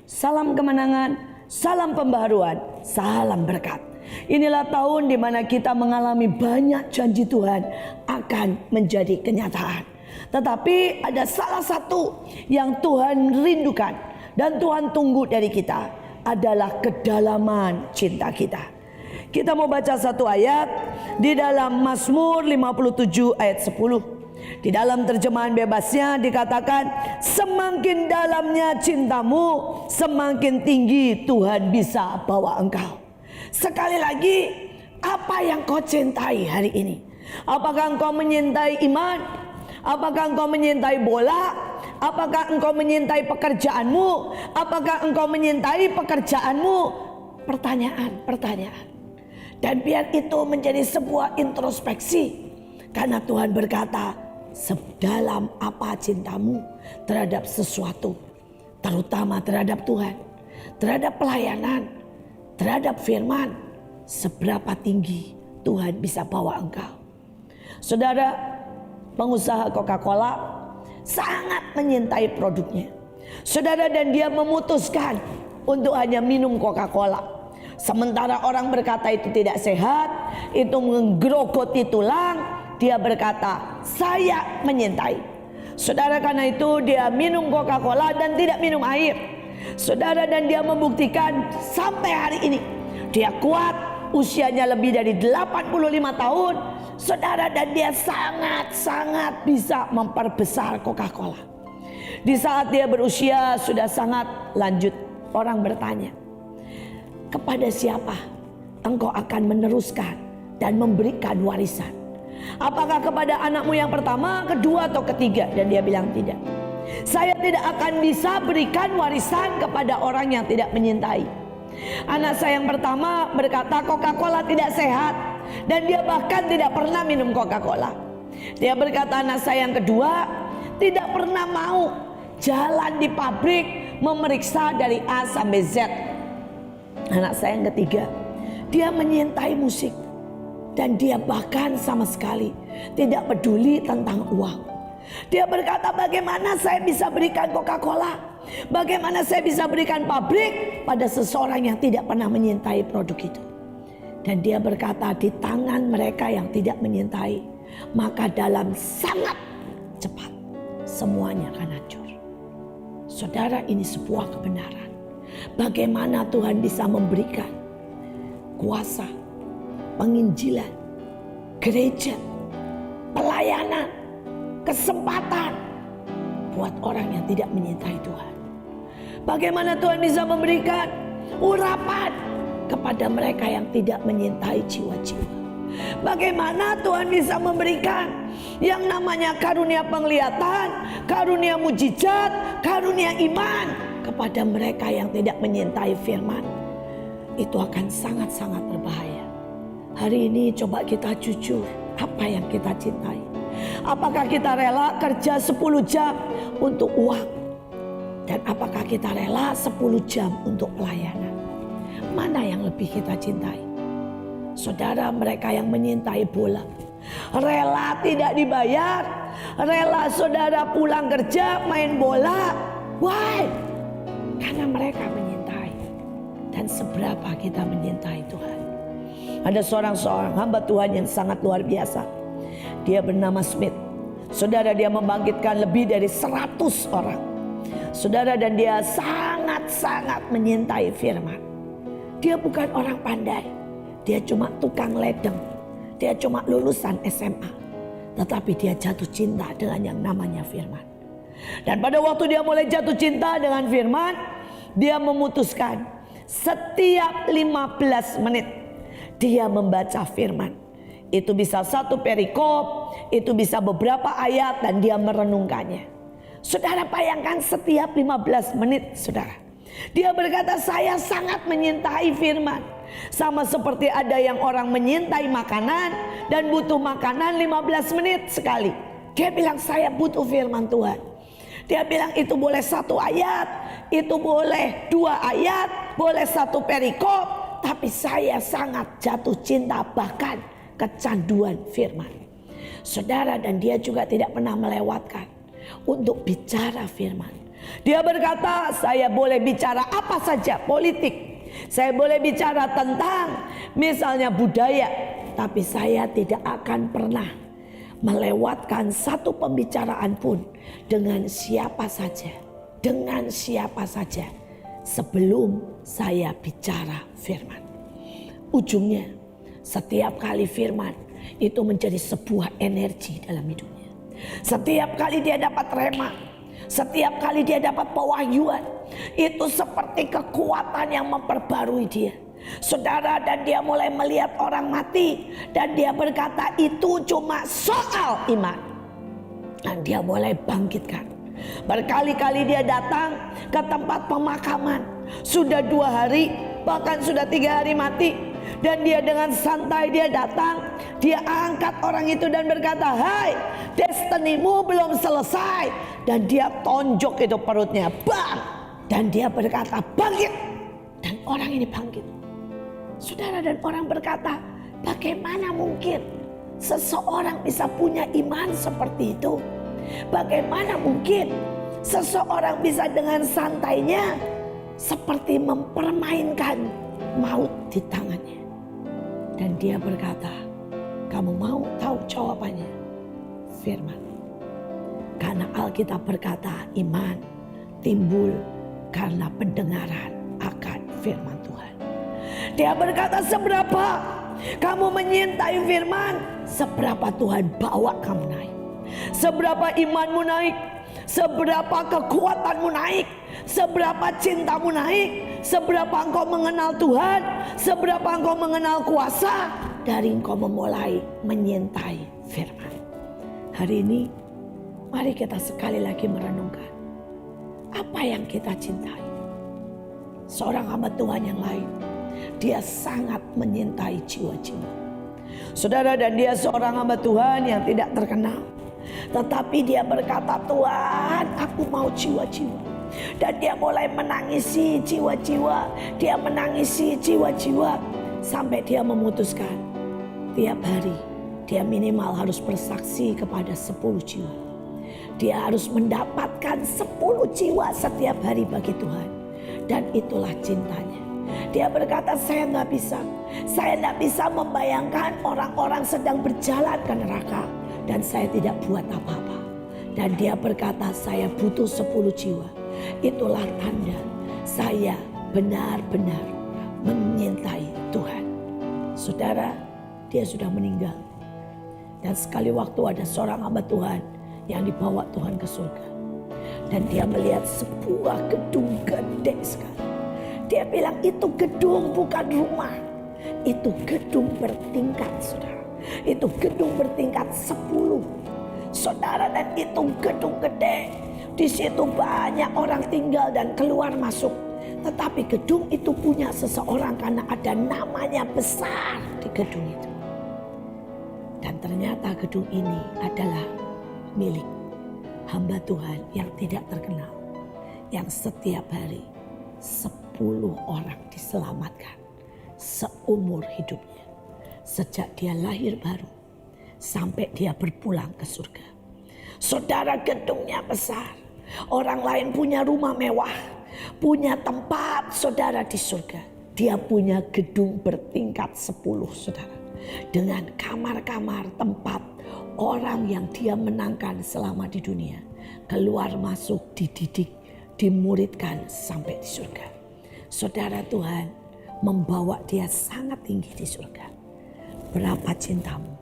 salam kemenangan, salam pembaharuan, salam berkat. Inilah tahun di mana kita mengalami banyak janji Tuhan akan menjadi kenyataan. Tetapi ada salah satu yang Tuhan rindukan dan Tuhan tunggu dari kita adalah kedalaman cinta kita. Kita mau baca satu ayat di dalam Mazmur 57 ayat 10. Di dalam terjemahan bebasnya dikatakan, semakin dalamnya cintamu, semakin tinggi Tuhan bisa bawa engkau. Sekali lagi, apa yang kau cintai hari ini? Apakah engkau menyintai iman? Apakah engkau menyintai bola? Apakah engkau menyintai pekerjaanmu? Apakah engkau menyintai pekerjaanmu? Pertanyaan. Dan biar itu menjadi sebuah introspeksi. Karena Tuhan berkata, sedalam apa cintamu terhadap sesuatu, terutama terhadap Tuhan, terhadap pelayanan, terhadap firman, seberapa tinggi Tuhan bisa bawa engkau. Saudara, pengusaha Coca-Cola sangat menyintai produknya. Saudara, dan dia memutuskan untuk hanya minum Coca-Cola. Sementara orang berkata itu tidak sehat, itu menggerogoti tulang, dia berkata, saya menyintai. Saudara, karena itu dia minum Coca-Cola dan tidak minum air. Saudara, dan dia membuktikan sampai hari ini dia kuat, usianya lebih dari 85 tahun. Saudara, dan dia sangat bisa memperbesar Coca-Cola. Di saat dia berusia sudah sangat lanjut, orang bertanya, kepada siapa engkau akan meneruskan dan memberikan warisan? Apakah kepada anakmu yang pertama, kedua, atau ketiga? Dan dia bilang tidak. Saya tidak akan bisa berikan warisan kepada orang yang tidak menyintai. Anak saya yang pertama berkata Coca-Cola tidak sehat, dan dia bahkan tidak pernah minum Coca-Cola. Dia berkata anak saya yang kedua tidak pernah mau jalan di pabrik memeriksa dari A sampai Z. Anak saya yang ketiga, dia menyintai musik, dan dia bahkan sama sekali tidak peduli tentang uang. Dia berkata, bagaimana saya bisa berikan Coca-Cola? Bagaimana saya bisa berikan pabrik pada seseorang yang tidak pernah menyintai produk itu? Dan dia berkata, di tangan mereka yang tidak menyintai, maka dalam sangat cepat semuanya akan hancur. Saudara, ini sebuah kebenaran. Bagaimana Tuhan bisa memberikan kuasa, penginjilan, gereja, pelayanan, kesempatan buat orang yang tidak menyintai Tuhan. Bagaimana Tuhan bisa memberikan urapan kepada mereka yang tidak menyintai jiwa-jiwa. Bagaimana Tuhan bisa memberikan yang namanya karunia penglihatan, karunia mujizat, karunia iman kepada mereka yang tidak menyintai firman. Itu akan sangat-sangat berbahaya. Hari ini coba kita jujur, apa yang kita cintai. Apakah kita rela kerja 10 jam untuk uang? Dan apakah kita rela 10 jam untuk pelayanan? Mana yang lebih kita cintai? Saudara, mereka yang menyintai bola, rela tidak dibayar, rela saudara pulang kerja main bola. Why? Karena mereka menyintai. Dan seberapa kita menyintai Tuhan. Ada seorang hamba Tuhan yang sangat luar biasa. Dia bernama Smith. Saudara, dia membangkitkan lebih dari 100 orang. Saudara, dan dia sangat menyintai firman. Dia bukan orang pandai. Dia cuma tukang ledeng. Dia cuma lulusan SMA. Tetapi dia jatuh cinta dengan yang namanya firman. Dan pada waktu dia mulai jatuh cinta dengan firman, dia memutuskan setiap 15 menit dia membaca firman. Itu bisa satu perikop, itu bisa beberapa ayat, dan dia merenungkannya. Saudara, bayangkan setiap 15 menit, saudara. Dia berkata, saya sangat menyintai firman. Sama seperti ada yang orang menyintai makanan dan butuh makanan 15 menit sekali. Dia bilang, saya butuh firman Tuhan. Dia bilang itu boleh 1 ayat, itu boleh 2 ayat, boleh 1 perikop. Tapi saya sangat jatuh cinta, bahkan kecanduan firman. Saudara, dan dia juga tidak pernah melewatkan untuk bicara firman. Dia berkata, saya boleh bicara apa saja politik, saya boleh bicara tentang misalnya budaya, tapi saya tidak akan pernah melewatkan satu pembicaraan pun dengan siapa saja, sebelum saya bicara firman. Ujungnya, setiap kali firman itu menjadi sebuah energi dalam hidupnya. Setiap kali dia dapat rema, setiap kali dia dapat pewahyuan, itu seperti kekuatan yang memperbarui dia. Saudara, dan dia mulai melihat orang mati, dan dia berkata itu cuma soal iman. Dan dia mulai bangkitkan. Berkali-kali dia datang ke tempat pemakaman. Sudah 2 hari, bahkan sudah 3 hari mati. Dan dia dengan santai dia datang, dia angkat orang itu dan berkata, hai, destinimu belum selesai. Dan dia tonjok itu perutnya, bang. Dan dia berkata, bangkit. Dan orang ini bangkit. Saudara, dan orang berkata, bagaimana mungkin seseorang bisa punya iman seperti itu? Bagaimana mungkin seseorang bisa dengan santainya seperti mempermainkan maut di tangannya? Dan dia berkata, kamu mau tahu jawabannya? Firman. Karena Alkitab berkata iman timbul karena pendengaran akan firman Tuhan. Dia berkata, seberapa kamu menyintai firman, seberapa Tuhan bawa kamu naik. Seberapa imanmu naik, seberapa kekuatanmu naik, seberapa cintamu naik, seberapa engkau mengenal Tuhan, seberapa engkau mengenal kuasa, dari engkau memulai menyintai firman. Hari ini mari kita sekali lagi merenungkan apa yang kita cintai. Seorang hamba Tuhan yang lain, dia sangat menyintai jiwa-jiwa. Saudara, dan dia seorang hamba Tuhan yang tidak terkenal, tetapi dia berkata, Tuhan, aku mau jiwa-jiwa. Dan dia mulai menangisi jiwa-jiwa. Dia menangisi jiwa-jiwa sampai dia memutuskan tiap hari dia minimal harus bersaksi kepada 10 jiwa. Dia harus mendapatkan 10 jiwa setiap hari bagi Tuhan. Dan itulah cintanya. Dia berkata, saya nggak bisa membayangkan orang-orang sedang berjalan ke neraka dan saya tidak buat apa-apa. Dan dia berkata, saya butuh 10 jiwa. Itulah tanda saya benar-benar menyintai Tuhan. Saudara, dia sudah meninggal. Dan sekali waktu ada seorang hamba Tuhan yang dibawa Tuhan ke surga. Dan dia melihat sebuah gedung gede sekali. Dia bilang, itu gedung bukan rumah. Itu gedung bertingkat, saudara. Itu gedung bertingkat 10. Saudara, dan itu gedung gede. Di situ banyak orang tinggal dan keluar masuk. Tetapi gedung itu punya seseorang karena ada namanya besar di gedung itu. Dan ternyata gedung ini adalah milik hamba Tuhan yang tidak terkenal. Yang setiap hari 10 orang diselamatkan seumur hidupnya. Sejak dia lahir baru sampai dia berpulang ke surga. Saudara, gedungnya besar. Orang lain punya rumah mewah, punya tempat, saudara, di surga. Dia punya gedung bertingkat 10, saudara. Dengan kamar-kamar tempat orang yang dia menangkan selama di dunia. Keluar masuk, dididik, dimuridkan sampai di surga. Saudara, Tuhan membawa dia sangat tinggi di surga. Berapa cintamu?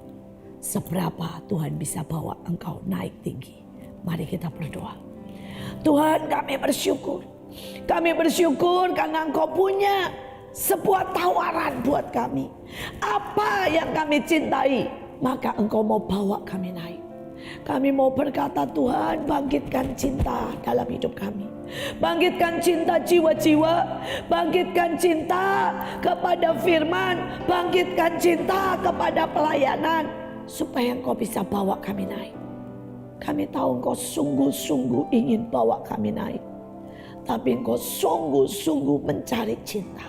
Seberapa Tuhan bisa bawa engkau naik tinggi? Mari kita berdoa. Tuhan, kami bersyukur. Kami bersyukur karena engkau punya sebuah tawaran buat kami. Apa yang kami cintai, maka engkau mau bawa kami naik. Kami mau berkata, Tuhan, bangkitkan cinta dalam hidup kami. Bangkitkan cinta jiwa-jiwa. Bangkitkan cinta kepada firman. Bangkitkan cinta kepada pelayanan. Supaya engkau bisa bawa kami naik. Kami tahu engkau sungguh-sungguh ingin bawa kami naik. Tapi engkau sungguh-sungguh mencari cinta.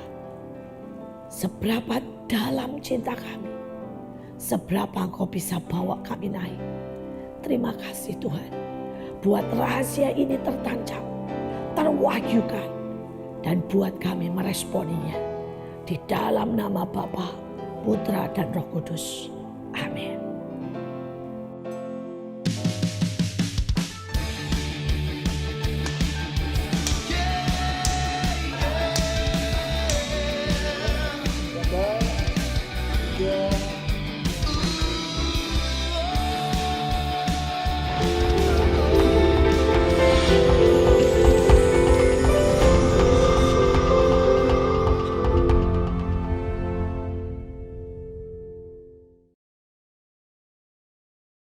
Seberapa dalam cinta kami, seberapa engkau bisa bawa kami naik. Terima kasih Tuhan. Buat rahasia ini tertancap. terwahyukan dan buat kami meresponinya. Di dalam nama Bapa, Putra dan Roh Kudus. Amin.